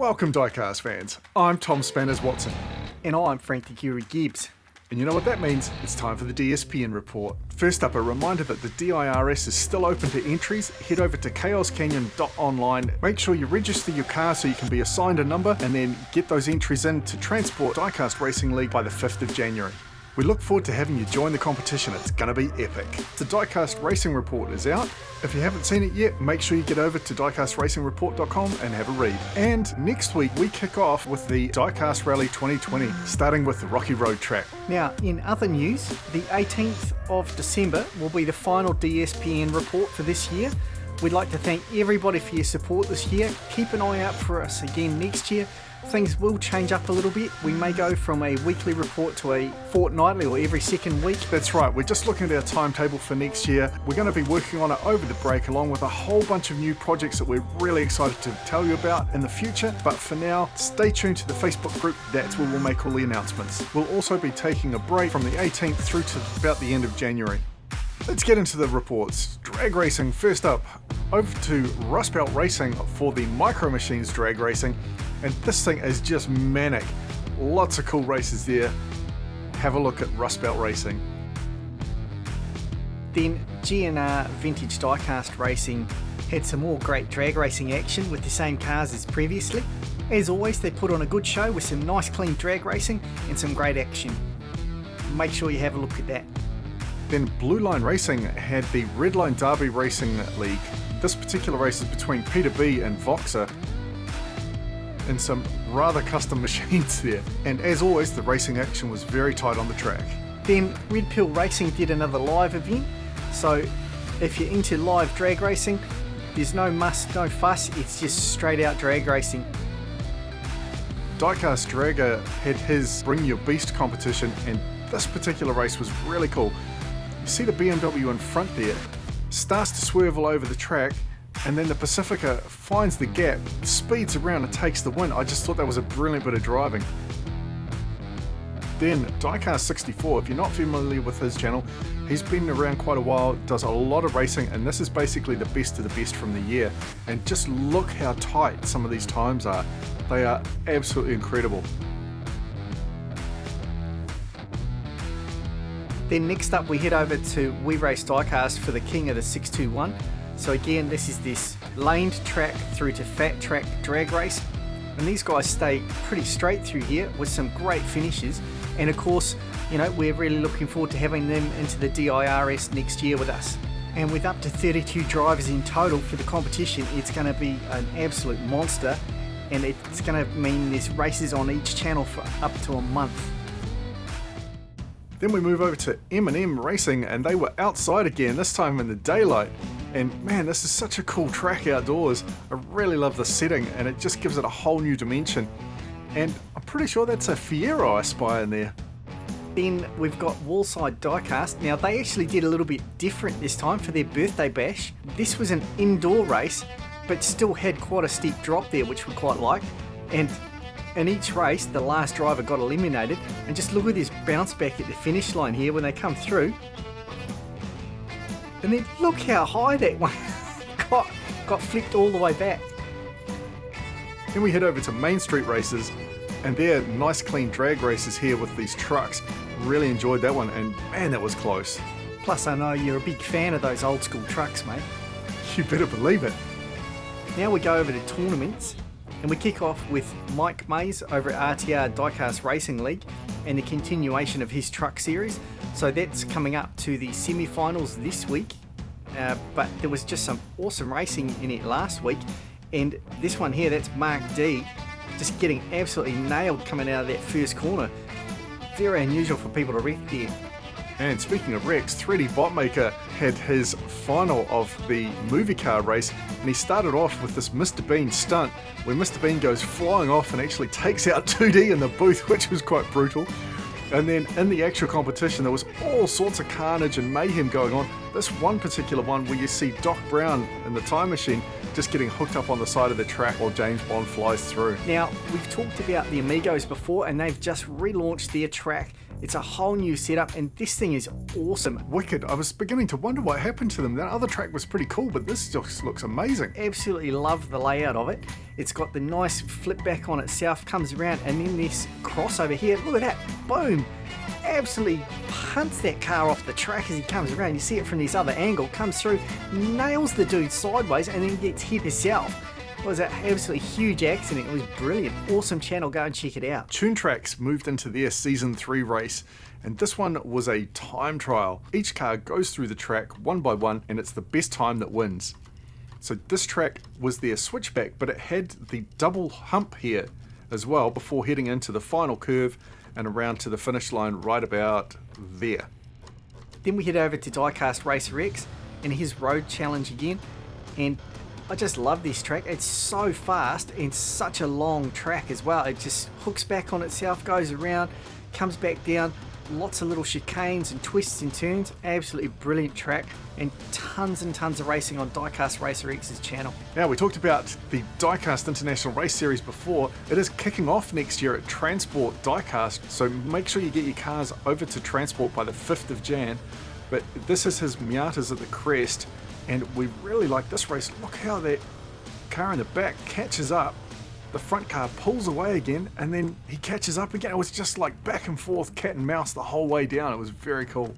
Welcome Diecast fans, I'm Tom Spanners Watson. And I'm Frank the Curie Gibbs. And you know what that means? It's time for the DSPN report. First up, a reminder that the DIRS is still open to entries. Head over to chaoscanyon.online. Make sure you register your car so you can be assigned a number and then get those entries in to transport Diecast Racing League by the 5th of January. We look forward to having you join the competition. It's going to be epic. The Diecast Racing report is out. If you haven't seen it yet, make sure you get over to diecastracing.report.com and have a read. And next week we kick off with the Diecast Rally 2020, starting with the Rocky Road track. Now, in other news, the 18th of December will be the final DSPN report for this year. We'd like to thank everybody for your support this year. Keep an eye out for us again next year. Things will change up a little bit. We may go from a weekly report to a fortnightly or every second week. That's right, we're just looking at our timetable for next year. We're going to be working on it over the break, along with a whole bunch of new projects that we're really excited to tell you about in the future. But for now, stay tuned to the Facebook group. That's where we'll make all the announcements. We'll also be taking a break from the 18th through to about the end of January. Let's get into the reports. Drag racing first up. Over to Rust Belt Racing for the Micro Machines drag racing. And this thing is just manic. Lots of cool races there. Have a look at Rust Belt Racing. Then GNR Vintage Diecast Racing had some more great drag racing action with the same cars as previously. As always, they put on a good show with some nice clean drag racing and some great action. Make sure you have a look at that. Then BlueLine Racing had the Redline Derby Racing League. This particular race is between Peter B and Voxer, and some rather custom machines there. And as always, the racing action was very tight on the track. Then Red Pill Racing did another live event. So if you're into live drag racing, there's no muss, no fuss, it's just straight out drag racing. Diecast Draggor had his Bring Your Beast competition, and this particular race was really cool. You see the BMW in front there, starts to swerve all over the track, and then the Pacifica finds the gap, speeds around and takes the win. I just thought that was a brilliant bit of driving. Then Diecast 64, if you're not familiar with his channel, he's been around quite a while, does a lot of racing, and this is basically the best of the best from the year. And just look how tight some of these times are. They are absolutely incredible. Then next up we head over to WeRaceDiecast for the King of the 621. So again, this is this laned track through to fat track drag race. And these guys stay pretty straight through here with some great finishes. And of course, you know, we're really looking forward to having them into the DIRS next year with us. And with up to 32 drivers in total for the competition, it's going to be an absolute monster. And it's going to mean there's races on each channel for up to a month. Then we move over to MNM Racing, and they were outside again, this time in the daylight. And man, this is such a cool track outdoors. I really love the setting, and it just gives it a whole new dimension. And I'm pretty sure that's a Fiero I spy in there. Then we've got Wallside Diecast. Now they actually did a little bit different this time for their birthday bash. This was an indoor race, but still had quite a steep drop there, which we quite liked. And in each race, the last driver got eliminated. And just look at this bounce back at the finish line here when they come through. And then look how high that one got flipped all the way back. Then we head over to Main Street Races, and they're nice clean drag races here with these trucks. Really enjoyed that one, and man, that was close. Plus I know you're a big fan of those old school trucks, mate. You better believe it. Now we go over to tournaments, and we kick off with Mike Mays over at RTR Diecast Racing League and the continuation of his truck series. So that's coming up to the semi-finals this week, but there was just some awesome racing in it last week. And this one here, that's Mark D, just getting absolutely nailed coming out of that first corner. Very unusual for people to wreck there. And speaking of wrecks, 3D Botmaker had his final of the movie car race, and he started off with this Mr. Bean stunt where Mr. Bean goes flying off and actually takes out 2D in the booth, which was quite brutal. And then in the actual competition, there was all sorts of carnage and mayhem going on. This one particular one where you see Doc Brown in the time machine just getting hooked up on the side of the track while James Bond flies through. Now, we've talked about the Amigos before, and they've just relaunched their track It's a whole new setup, and this thing is awesome. Wicked. I was beginning to wonder what happened to them. That other track was pretty cool, but this just looks amazing. Absolutely love the layout of it. It's got the nice flip back on itself, comes around, and then this crossover here. Look at that. Boom. Absolutely punts that car off the track as he comes around. You see it from this other angle, comes through, nails the dude sideways, and then gets hit himself. It was an absolutely huge accident. It was brilliant. Awesome channel. Go and check it out. Trax moved into their Season 3 race, and this one was a time trial. Each car goes through the track one by one, and it's the best time that wins. So this track was their switchback, but it had the double hump here as well before heading into the final curve and around to the finish line right about there. Then we head over to Diecast RacerX and his road challenge again, and I just love this track. It's so fast and such a long track as well. It just hooks back on itself, goes around, comes back down, lots of little chicanes and twists and turns. Absolutely brilliant track, and tons of racing on Diecast RacerX's channel. Now, we talked about the Diecast International Race Series before. It is kicking off next year at Transport Diecast, so make sure you get your cars over to Transport by the 5th of Jan. But this is his Miatas at the crest, and we really like this race. Look how that car in the back catches up. The front car pulls away again, and then he catches up again. It was just like back and forth, cat and mouse the whole way down. It was very cool.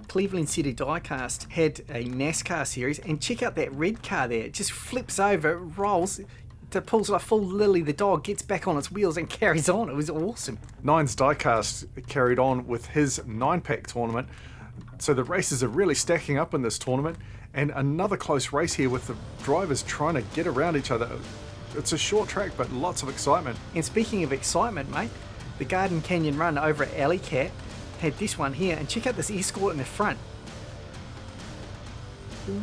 Cleveland City Diecast had a NASCAR series, and check out that red car there. It just flips over, rolls, it pulls like full Lily the dog, gets back on its wheels and carries on. It was awesome. Nine's Diecast carried on with his 9-pack tournament. So the races are really stacking up in this tournament, and another close race here with the drivers trying to get around each other. It's a short track, but lots of excitement. And speaking of excitement, mate, the Garden Canyon Run over at Alley Cat had this one here, and check out this escort in the front.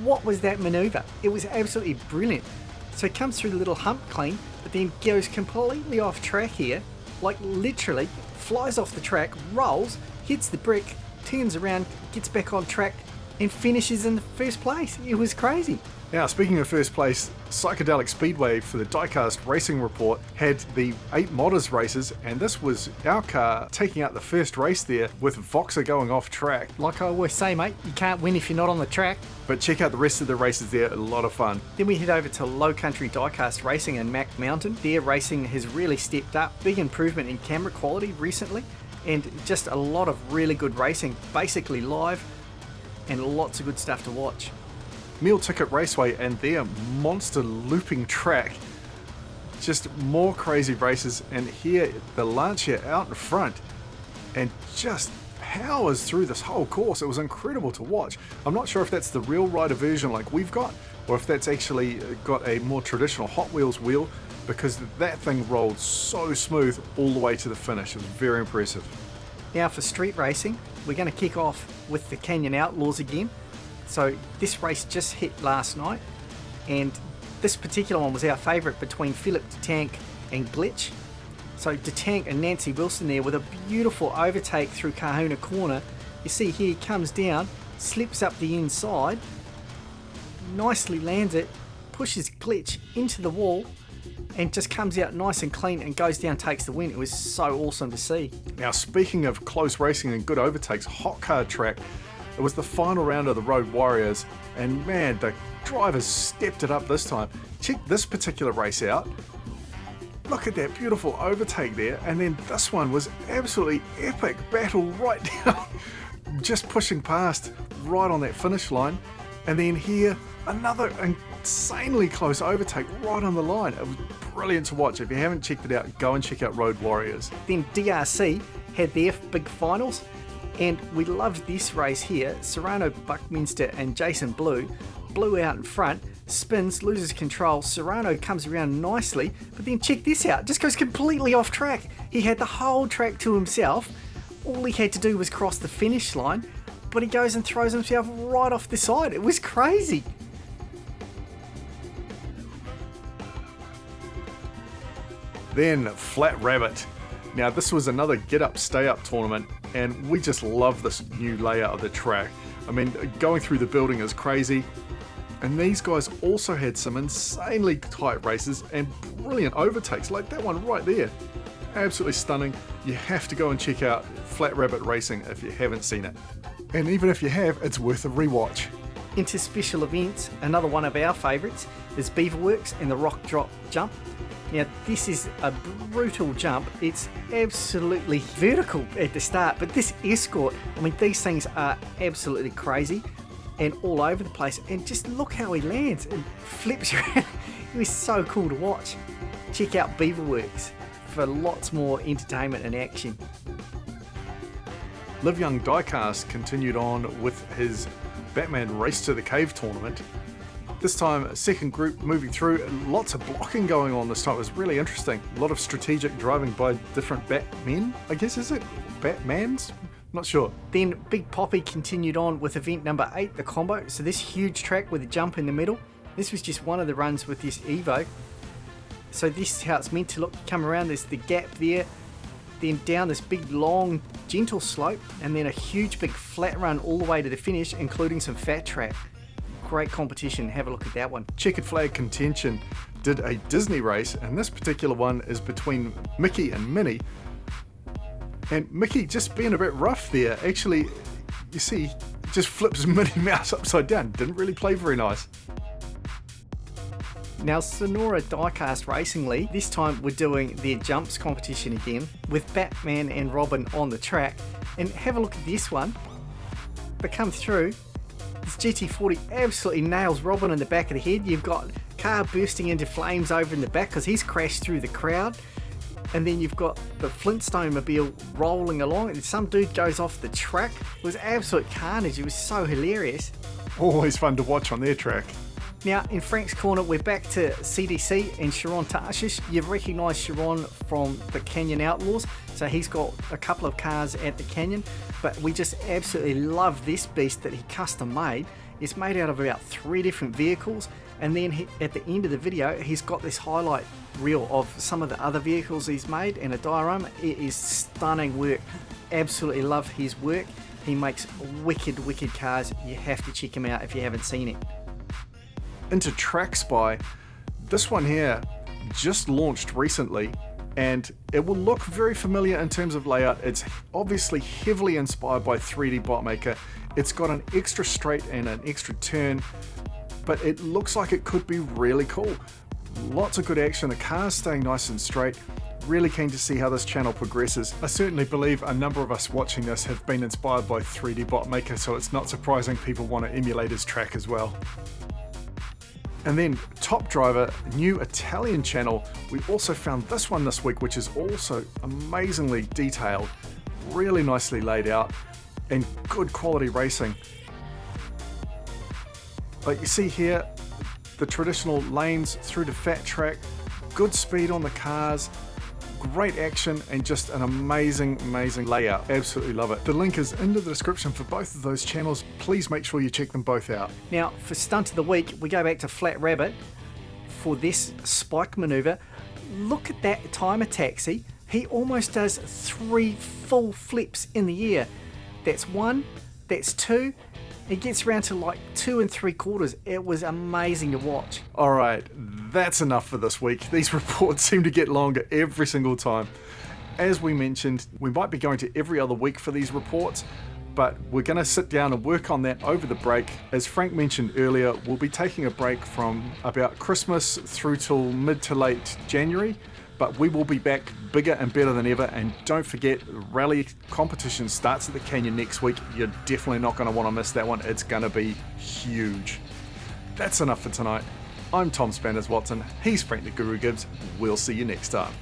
What was that maneuver? It was absolutely brilliant. So it comes through the little hump clean, but then goes completely off track here, like literally flies off the track, rolls, hits the brick, turns around, gets back on track, and finishes in the first place. It was crazy. Now, speaking of first place, Psychedelic Speedway for the Diecast Racing Report had the 8 Modders races, and this was our car taking out the first race there with Voxer going off track. Like I always say, mate, you can't win if you're not on the track. But check out the rest of the races there, a lot of fun. Then we head over to Low Country Diecast Racing in Mac Mountain. Their racing has really stepped up. Big improvement in camera quality recently, and just a lot of really good racing, basically live, and lots of good stuff to watch. Meal Ticket Raceway and their monster looping track. Just more crazy races, and here the Lancia out in front and just powers through this whole course. It was incredible to watch. I'm not sure if that's the real rider version like we've got, or if that's actually got a more traditional Hot Wheels wheel, because that thing rolled so smooth all the way to the finish. It was very impressive. Now for street racing, we're going to kick off with the Canyon Outlaws again. So this race just hit last night, and this particular one was our favourite between Philip DeTank and Glitch. So DeTank and Nancy Wilson there with a beautiful overtake through Kahuna Corner. You see here he comes down, slips up the inside, nicely lands it, pushes Glitch into the wall, and just comes out nice and clean and goes down, takes the win. It was so awesome to see. Now, speaking of close racing and good overtakes, Hot Card Track, it was the final round of the Road Warriors, and man, the drivers stepped it up this time. Check this particular race out. Look at that beautiful overtake there, and then this one was absolutely epic battle right down, just pushing past right on that finish line, and then here another insanely close overtake right on the line. It was brilliant to watch. If you haven't checked it out, go and check out Road Warriors. Then DRC had their big finals, and we loved this race here. Serrano Buckminster and Jason Blue out in front, spins, loses control. Serrano comes around nicely, but then check this out, just goes completely off track. He had the whole track to himself. All he had to do was cross the finish line, but he goes and throws himself right off the side. It was crazy. Then Flat Rabbit. Now this was another get up, stay up tournament, and we just love this new layout of the track. I mean, going through the building is crazy. And these guys also had some insanely tight races and brilliant overtakes, like that one right there. Absolutely stunning. You have to go and check out Flat Rabbit Racing if you haven't seen it. And even if you have, it's worth a rewatch. Into special events, another one of our favourites is Beaverworx and the Rock Drop Jump. Now this is a brutal jump. It's absolutely vertical at the start, but this escort, I mean, these things are absolutely crazy and all over the place. And just look how he lands and flips around. It was so cool to watch. Check out Beaverworx for lots more entertainment and action. Live Young Diecast continued on with his Batman Race to the Cave tournament. This time, second group moving through, lots of blocking going on this time. It was really interesting. A lot of strategic driving by different Batmen, I guess, is it? Batmans? Not sure. Then Big Poppy continued on with event number 8, the combo. So this huge track with a jump in the middle. This was just one of the runs with this Evo. So this is how it's meant to look. Come around, there's the gap there. Then down this big, long, gentle slope. And then a huge, big flat run all the way to the finish, including some fat track. Great competition, have a look at that one. Checkered Flag Contention did a Disney race, and this particular one is between Mickey and Minnie. And Mickey just being a bit rough there. Actually, you see, just flips Minnie Mouse upside down. Didn't really play very nice. Now Sonora Diecast Racing League, this time we're doing their jumps competition again with Batman and Robin on the track. And have a look at this one. They come through. This GT40 absolutely nails Robin in the back of the head. You've got car bursting into flames over in the back because he's crashed through the crowd. And then you've got the Flintstone mobile rolling along and some dude goes off the track. It was absolute carnage. It was so hilarious. Always fun to watch on their track. Now in Frank's corner we're back to CDC and Sharon Tarshish. You've recognised Sharon from the Canyon Outlaws, so he's got a couple of cars at the Canyon, but we just absolutely love this beast that he custom made. It's made out of about 3 different vehicles, and then at the end of the video he's got this highlight reel of some of the other vehicles he's made and a diorama. It is stunning work. Absolutely love his work. He makes wicked cars. You have to check him out if you haven't seen it. Into Trax by this one here just launched recently, and it will look very familiar in terms of layout. It's obviously heavily inspired by 3D Botmaker. It's got an extra straight and an extra turn, but it looks like it could be really cool. Lots of good action, the car's staying nice and straight. Really keen to see how this channel progresses. I certainly believe a number of us watching this have been inspired by 3D Botmaker, so it's not surprising people want to emulate his track as well. And then Top Driver, new Italian channel. We also found this one this week, which is also amazingly detailed, really nicely laid out, and good quality racing. Like you see here, the traditional lanes through to fat track, good speed on the cars, great action, and just an amazing layout. Absolutely love it. The link is in the description for both of those channels. Please make sure you check them both out. Now for Stunt of the Week, we go back to Flat Rabbit for this spike maneuver. Look at that timer taxi. He almost does 3 full flips in the air. That's 1, that's 2. It gets around to like 2 3/4. It was amazing to watch. All right, that's enough for this week. These reports seem to get longer every single time. As we mentioned, we might be going to every other week for these reports, but we're going to sit down and work on that over the break. As Frank mentioned earlier, we'll be taking a break from about Christmas through till mid to late January, but we will be back bigger and better than ever. And don't forget, rally competition starts at the Canyon next week. You're definitely not going to want to miss that one. It's going to be huge. That's enough for tonight. I'm Tom Spanners Watson. He's Frank the Guru Gibbs. We'll see you next time.